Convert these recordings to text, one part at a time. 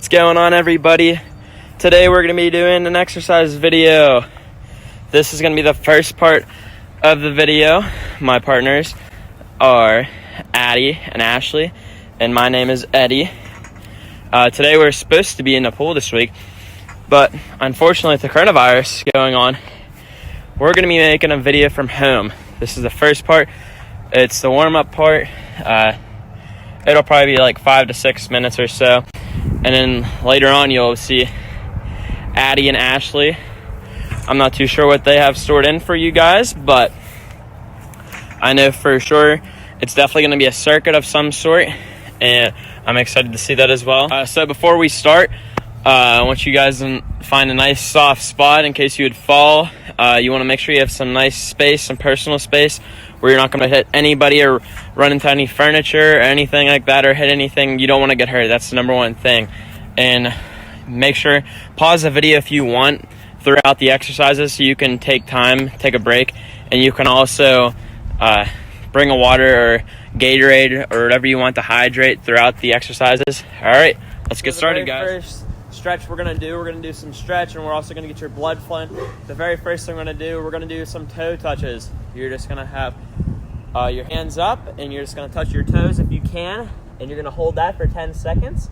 What's going on, everybody? Today we're going to be doing an exercise video. This is going to be the first part of the video. My partners are Addie and Ashley, and my name is Eddie. Today we're supposed to be in the pool this week, but unfortunately with the coronavirus going on, we're going to be making a video from home. This is the first part. It's the warm-up part. It'll probably be like 5 to 6 minutes or so. And then later on, you'll see Addie and Ashley. I'm not too sure what they have stored in for you guys, but I know for sure it's definitely going to be a circuit of some sort, and I'm excited to see that as well. So before we start, I want you guys to find a nice soft spot in case you would fall. You want to make sure you have some nice space, some personal space, where you're not going to hit anybody or run into any furniture or anything like that, or hit anything. You don't want to get hurt. That's the number one thing. And make sure, pause the video if you want throughout the exercises so you can take time, take a break, and you can also bring a water or Gatorade or whatever you want to hydrate throughout the exercises. All right, let's get started, guys. First stretch we're going to do some stretch, and we're also going to get your blood flowing. The very first thing we're going to do some toe touches. You're just going to have your hands up, and you're just going to touch your toes if you can, and you're going to hold that for 10 seconds.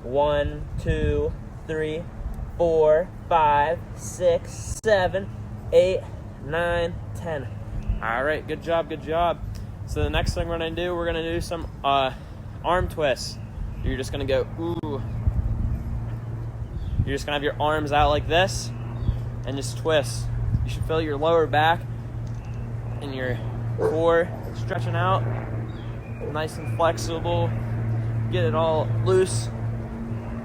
1, 2, 3, 4, 5, 6, 7, 8, 9, 10. All right, good job. So the next thing we're going to do some arm twists. You're just going to go, ooh. You're just going to have your arms out like this and just twist. You should feel your lower back and your core stretching out. Nice and flexible. Get it all loose.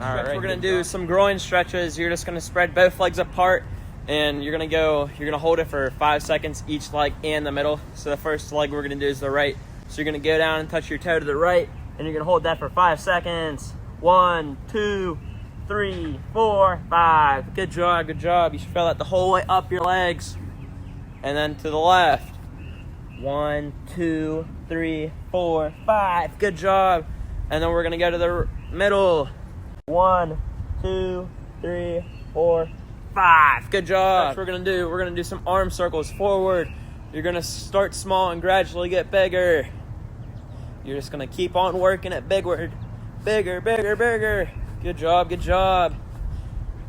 All right, we're going to do some groin stretches. You're just going to spread both legs apart, and you're going to hold it for 5 seconds, each leg and the middle. So the first leg we're going to do is the right. So you're going to go down and touch your toe to the right, and you're going to hold that for 5 seconds. 1, 2, 3, 4, 5. Good job. You should feel that the whole way up your legs. And then to the left. 1, 2, 3, 4, 5. Good job. And then we're going to go to the middle. 1, 2, 3, 4, 5. Good job. That's what we're going to do some arm circles forward. You're going to start small and gradually get bigger. You're just going to keep on working at bigward. Bigger. Good job.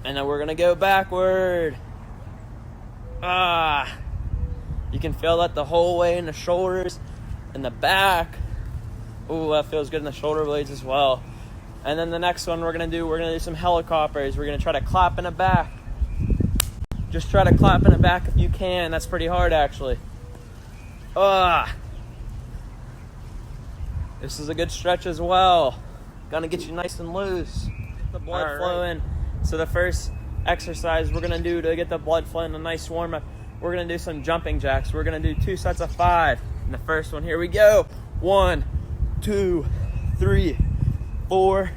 And then we're going to go backward. You can feel that the whole way in the shoulders and the back. Ooh, that feels good in the shoulder blades as well. And then the next one we're going to do some helicopters. We're going to try to clap in the back. Just try to clap in the back if you can. That's pretty hard, actually. This is a good stretch as well. Gonna get you nice and loose. Get the blood flowing. So the first exercise we're gonna do to get the blood flowing, a nice warm up, we're gonna do some jumping jacks. We're gonna do 2 sets of 5. And the first one, here we go. 1, 2, 3, 4,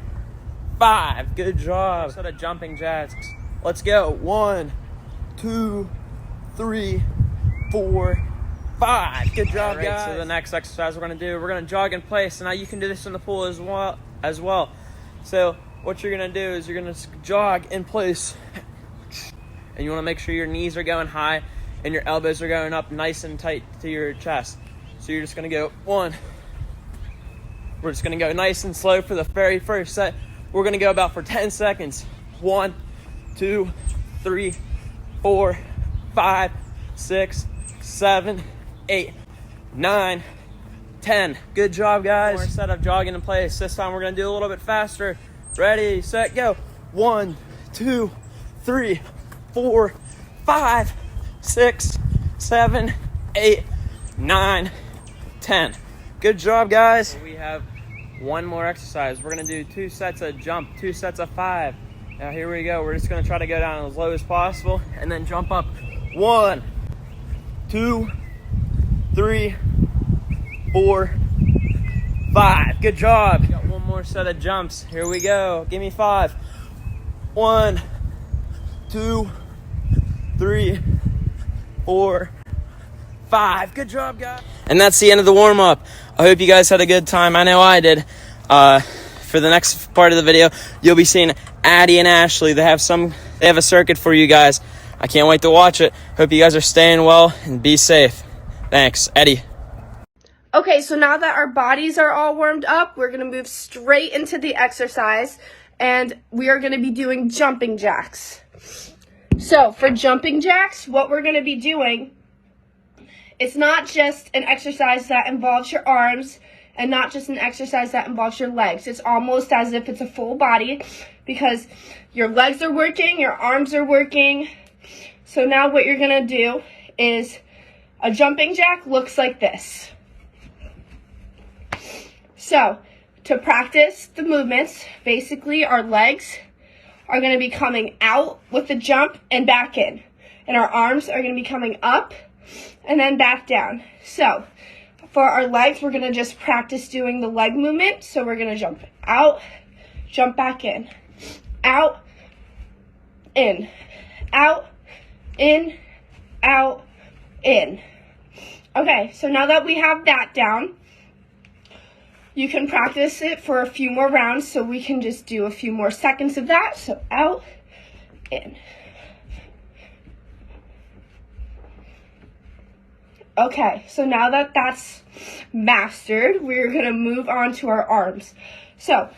5. Good job. Set of jumping jacks. Let's go. 1, 2, 3, 4, 5. Good job, guys. So the next exercise we're gonna jog in place. And now you can do this in the pool as well. So what you're gonna do is you're gonna jog in place, and you want to make sure your knees are going high and your elbows are going up nice and tight to your chest. So you're just gonna go 1. We're just gonna go nice and slow for the very first set. We're gonna go about for 10 seconds. 1, 2, 3, 4, 5, 6, 7, 8, 9, 10. Good job, guys. More set of jogging in place. This time we're going to do a little bit faster. Ready, set, go. 1, 2, 3, 4, 5, 6, 7, 8, 9, 10. Good job, guys. We have one more exercise. We're going to do 2 sets of jump, 2 sets of 5. Now here we go. We're just going to try to go down as low as possible and then jump up. 1, 2, 3, 4, 5. Good job. Got one more set of jumps. Here we go. Give me 5. 1, 2, 3, 4, 5. Good job, guys. And that's the end of the warm-up. I hope you guys had a good time. I know I did. for the next part of the video, you'll be seeing Addie and Ashley. They have a circuit for you guys. I can't wait to watch it. Hope you guys are staying well and be safe. Thanks. Eddie. Okay, so now that our bodies are all warmed up, we're going to move straight into the exercise, and we are going to be doing jumping jacks. So for jumping jacks, what we're going to be doing, it's not just an exercise that involves your arms and not just an exercise that involves your legs. It's almost as if it's a full body because your legs are working, your arms are working. So now what you're going to do is a jumping jack looks like this. So to practice the movements, basically our legs are going to be coming out with the jump and back in. And our arms are going to be coming up and then back down. So for our legs, we're going to just practice doing the leg movement. So we're going to jump out, jump back in, out, in, out, in, out, in. Okay, so now that we have that down, you can practice it for a few more rounds, so we can just do a few more seconds of that. So out, in. Okay, so now that that's mastered, we're going to move on to our arms. So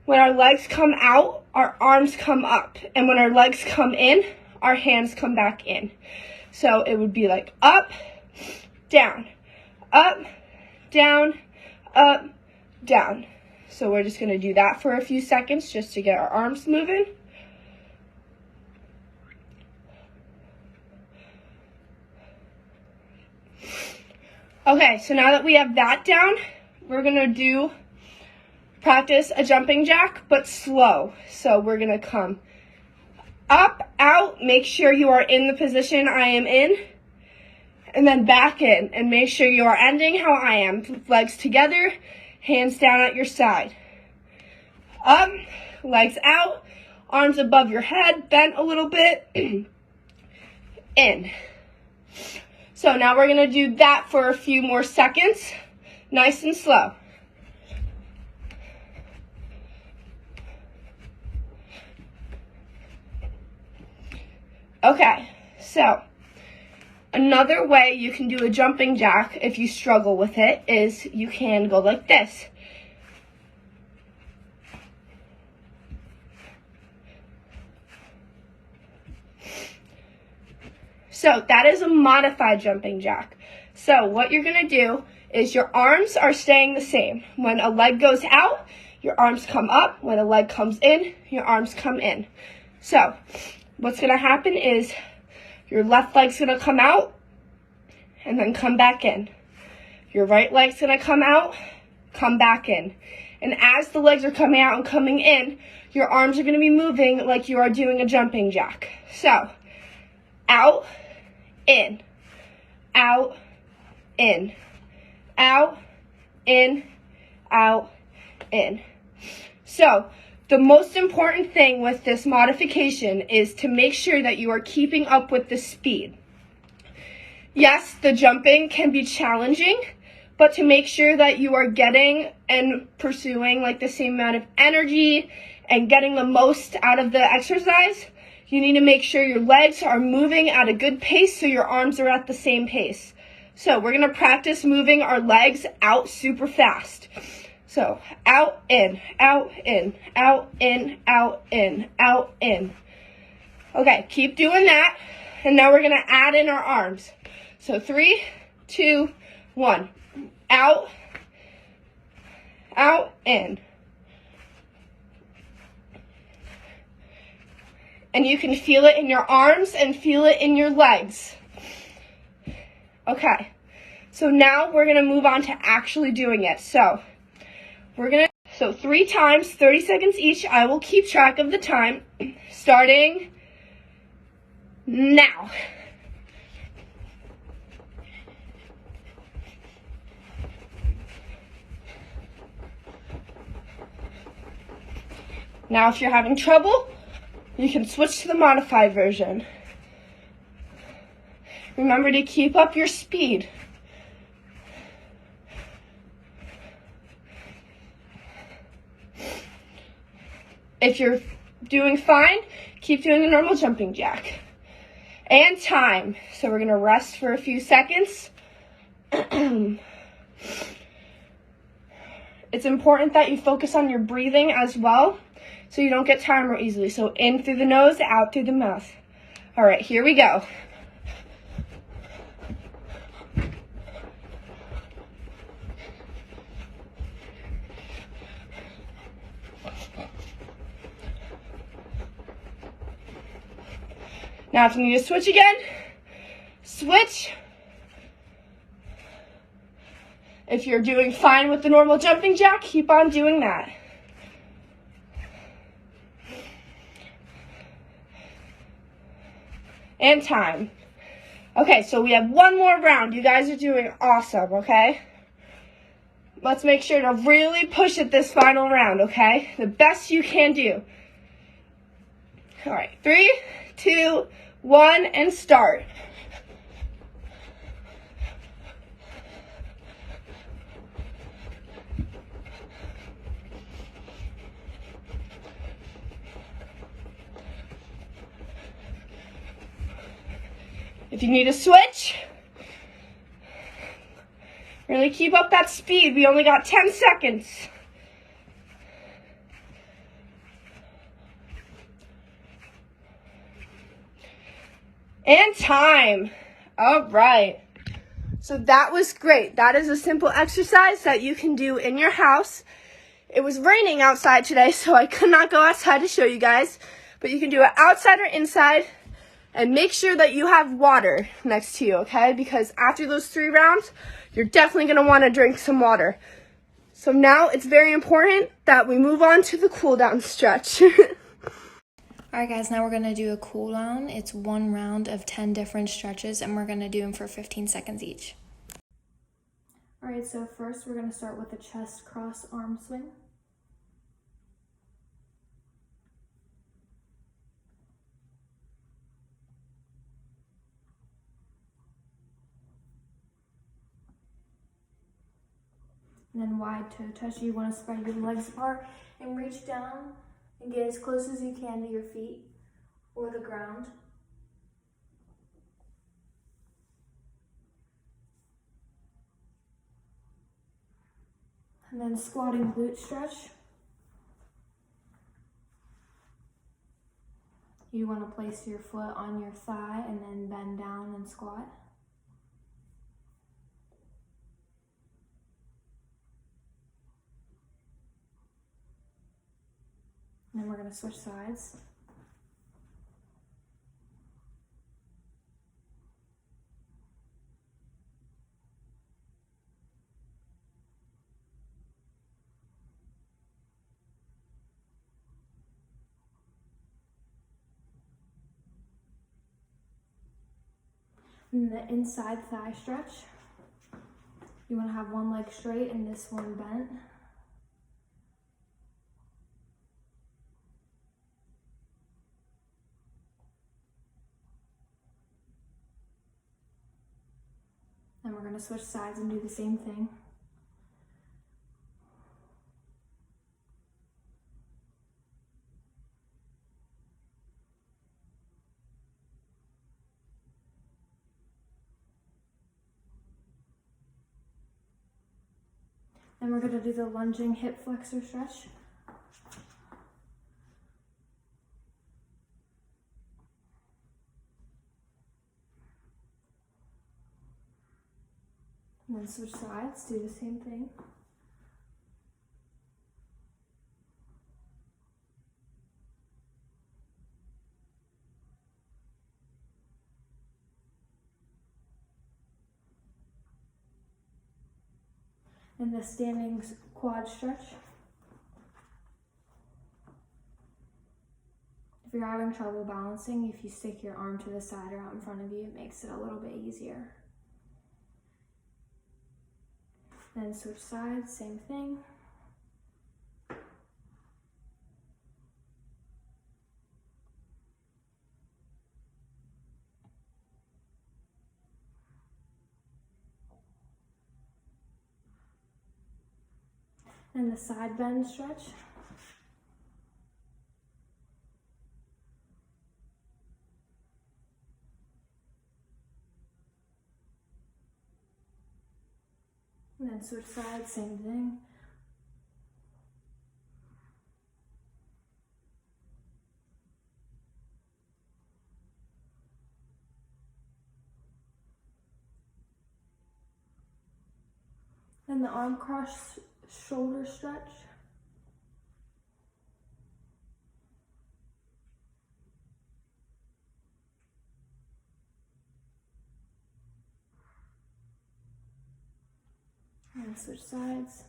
when our legs come out, our arms come up. And when our legs come in, our hands come back in. So it would be like up, down, up, down, up, down. So we're just going to do that for a few seconds just to get our arms moving. Okay, so now that we have that down, we're going to practice a jumping jack, but slow. So we're going to come up, out, make sure you are in the position I am in, and then back in, and make sure you are ending how I am. Legs together, hands down at your side. Up, legs out, arms above your head, bent a little bit, in. So now we're going to do that for a few more seconds, nice and slow. Okay, so another way you can do a jumping jack if you struggle with it is you can go like this. So that is a modified jumping jack. So what you're going to do is your arms are staying the same. When a leg goes out, your arms come up. When a leg comes in, your arms come in. So what's going to happen is your left leg's going to come out and then come back in. Your right leg's going to come out, come back in. And as the legs are coming out and coming in, your arms are going to be moving like you are doing a jumping jack. So out, in, out, in, out, in, out, in. So the most important thing with this modification is to make sure that you are keeping up with the speed. Yes, the jumping can be challenging, but to make sure that you are getting and pursuing like the same amount of energy and getting the most out of the exercise, you need to make sure your legs are moving at a good pace so your arms are at the same pace. So we're going to practice moving our legs out super fast. So out, in, out, in, out, in, out, in, out, in. Okay, keep doing that. And now we're going to add in our arms. So 3, 2, 1. Out, out, in. And you can feel it in your arms and feel it in your legs. Okay, so now we're going to move on to actually doing it. So 3 times, 30 seconds each. I will keep track of the time, starting now. Now, if you're having trouble, you can switch to the modified version. Remember to keep up your speed. If you're doing fine, keep doing a normal jumping jack. And time. So we're going to rest for a few seconds. It's important that you focus on your breathing as well, so you don't get tired more easily. So in through the nose, out through the mouth. All right, here we go. Now if you need to switch again, switch. If you're doing fine with the normal jumping jack, keep on doing that. And time. Okay, so we have one more round. You guys are doing awesome, okay? Let's make sure to really push it this final round, okay? The best you can do. All right, 3, 2, 1, and start. If you need to switch, really keep up that speed. We only got 10 seconds. And time. All right. So that was great. That is a simple exercise that you can do in your house. It was raining outside today, so I could not go outside to show you guys. But you can do it outside or inside. And make sure that you have water next to you, okay? Because after those 3 rounds, you're definitely going to want to drink some water. So now it's very important that we move on to the cool down stretch. Alright guys, now we're going to do a cool down. It's 1 round of 10 different stretches, and we're going to do them for 15 seconds each. Alright, so first we're going to start with a chest cross arm swing. And then wide toe touch. You want to spread your legs apart and reach down and get as close as you can to your feet or the ground. And then squatting glute stretch. You want to place your foot on your thigh and then bend down and squat. And then we're going to switch sides. And the inside thigh stretch. You want to have one leg straight and this one bent. Then we're going to switch sides and do the same thing. Then we're going to do the lunging hip flexor stretch. And then switch sides, do the same thing. And the standing quad stretch. If you're having trouble balancing, if you stick your arm to the side or out in front of you, it makes it a little bit easier. Then switch sides, same thing. And the side bend stretch. And then switch sides, same thing. Then the arm cross shoulder stretch. And switch sides.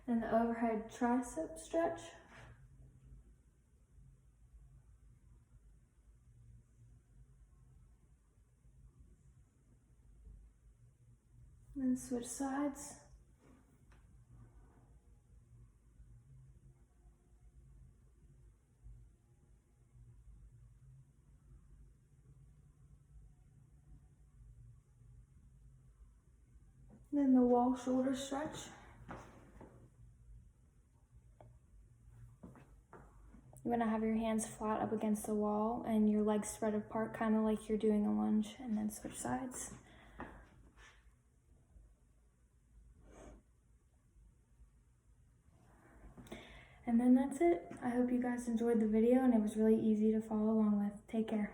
And the overhead tricep stretch. And switch sides. Then the wall shoulder stretch. You want to have your hands flat up against the wall and your legs spread apart, kind of like you're doing a lunge, and then switch sides. And then that's it. I hope you guys enjoyed the video and it was really easy to follow along with. Take care.